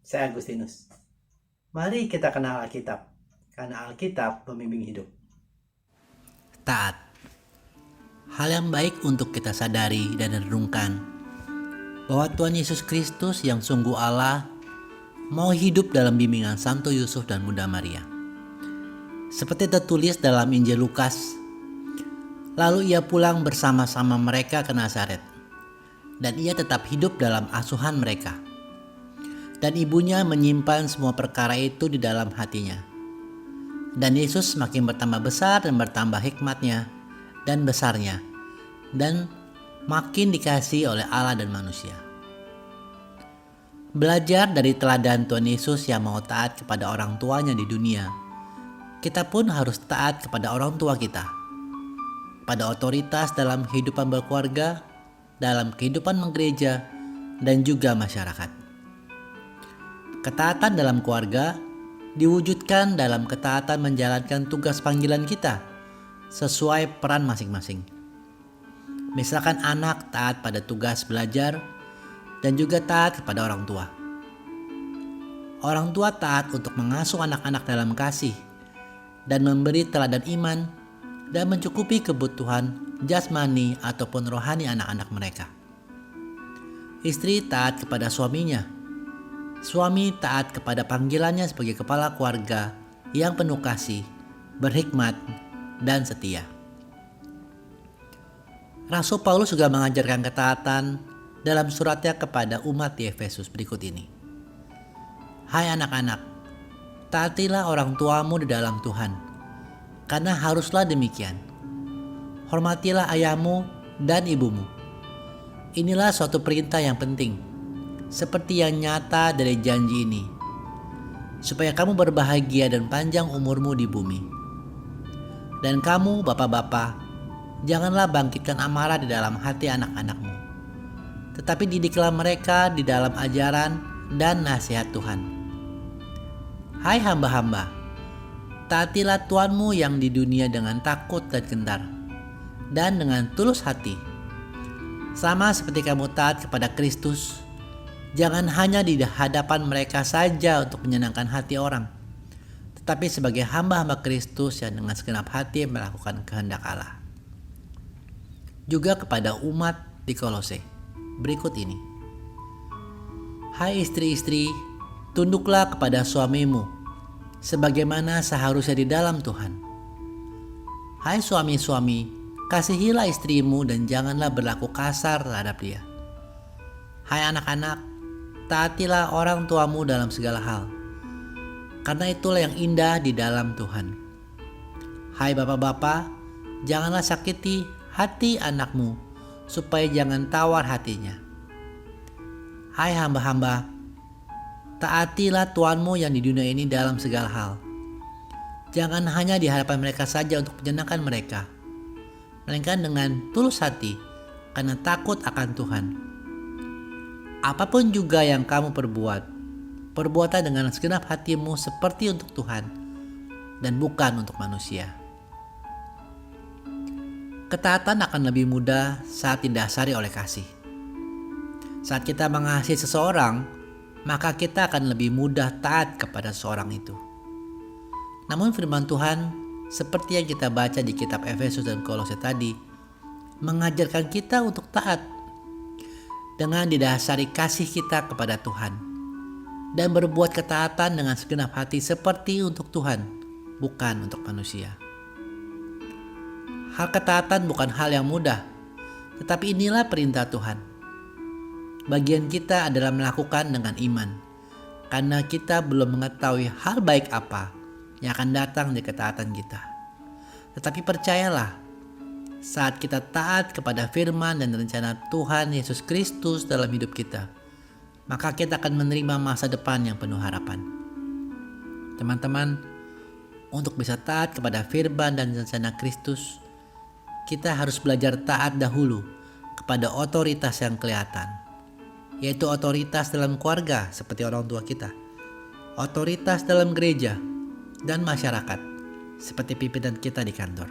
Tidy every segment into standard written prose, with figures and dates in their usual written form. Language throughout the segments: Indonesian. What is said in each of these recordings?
Saya Agustinus. Mari kita kenal Alkitab, karena Alkitab pembimbing hidup. Taat. Hal yang baik untuk kita sadari dan renungkan bahwa Tuhan Yesus Kristus yang sungguh Allah mau hidup dalam bimbingan Santo Yusuf dan Bunda Maria. Seperti tertulis dalam Injil Lukas, lalu ia pulang bersama-sama mereka ke Nazaret, dan ia tetap hidup dalam asuhan mereka. Dan ibunya menyimpan semua perkara itu di dalam hatinya. Dan Yesus makin bertambah besar dan bertambah hikmatnya dan besarnya, dan makin dikasihi oleh Allah dan manusia. Belajar dari teladan Tuhan Yesus yang mau taat kepada orang tuanya di dunia, kita pun harus taat kepada orang tua kita, pada otoritas dalam kehidupan berkeluarga, dalam kehidupan menggereja, dan juga masyarakat. Ketaatan dalam keluarga diwujudkan dalam ketaatan menjalankan tugas panggilan kita sesuai peran masing-masing. Misalkan anak taat pada tugas belajar dan juga taat kepada orang tua. Orang tua taat untuk mengasuh anak-anak dalam kasih dan memberi teladan iman dan mencukupi kebutuhan jasmani ataupun rohani anak-anak mereka. Istri taat kepada suaminya. Suami taat kepada panggilannya sebagai kepala keluarga yang penuh kasih, berhikmat, dan setia. Rasul Paulus juga mengajarkan ketaatan dalam suratnya kepada umat di Efesus berikut ini. Hai anak-anak, taatilah orang tuamu di dalam Tuhan, karena haruslah demikian. Hormatilah ayahmu dan ibumu. Inilah suatu perintah yang penting, seperti yang nyata dari janji ini, supaya kamu berbahagia dan panjang umurmu di bumi. Dan kamu, bapak-bapak, janganlah bangkitkan amarah di dalam hati anak-anakmu, tetapi didiklah mereka di dalam ajaran dan nasihat Tuhan. Hai hamba-hamba, taatilah Tuhanmu yang di dunia dengan takut dan gentar, dan dengan tulus hati, sama seperti kamu taat kepada Kristus. Jangan hanya di hadapan mereka saja untuk menyenangkan hati orang, tetapi sebagai hamba-hamba Kristus yang dengan segenap hati melakukan kehendak Allah. Juga kepada umat di Kolose berikut ini. Hai istri-istri, tunduklah kepada suamimu, sebagaimana seharusnya di dalam Tuhan. Hai suami-suami, kasihilah istrimu dan janganlah berlaku kasar terhadap dia. Hai anak-anak, taatilah orang tuamu dalam segala hal, karena itulah yang indah di dalam Tuhan. Hai bapak-bapak, janganlah sakiti hati anakmu, supaya jangan tawar hatinya. Hai hamba-hamba, taatilah Tuhanmu yang di dunia ini dalam segala hal. Jangan hanya di hadapan mereka saja untuk menyenangkan mereka, melainkan dengan tulus hati, karena takut akan Tuhan. Apapun juga yang kamu perbuatlah dengan segenap hatimu seperti untuk Tuhan dan bukan untuk manusia. Ketaatan akan lebih mudah saat didasari oleh kasih. Saat kita mengasihi seseorang, maka kita akan lebih mudah taat kepada seseorang itu. Namun firman Tuhan, seperti yang kita baca di kitab Efesus dan Kolose tadi, mengajarkan kita untuk taat dengan didasari kasih kita kepada Tuhan dan berbuat ketaatan dengan segenap hati seperti untuk Tuhan, bukan untuk manusia. Hal ketaatan bukan hal yang mudah, tetapi inilah perintah Tuhan. Bagian kita adalah melakukan dengan iman, karena kita belum mengetahui hal baik apa yang akan datang di ketaatan kita. Tetapi percayalah, saat kita taat kepada firman dan rencana Tuhan Yesus Kristus dalam hidup kita, maka kita akan menerima masa depan yang penuh harapan. Teman-teman, untuk bisa taat kepada firman dan rencana Kristus, kita harus belajar taat dahulu kepada otoritas yang kelihatan, yaitu otoritas dalam keluarga seperti orang tua kita, otoritas dalam gereja, dan masyarakat seperti pimpinan kita di kantor.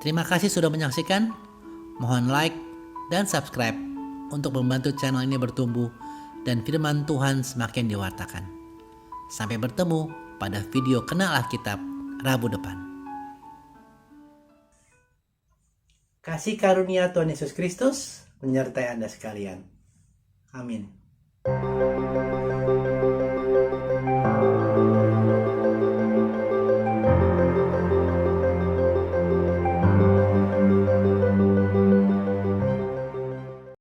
Terima kasih sudah menyaksikan. Mohon like dan subscribe untuk membantu channel ini bertumbuh dan firman Tuhan semakin diwartakan. Sampai bertemu pada video Kenal Alkitab Rabu depan. Kasih karunia Tuhan Yesus Kristus menyertai Anda sekalian. Amin.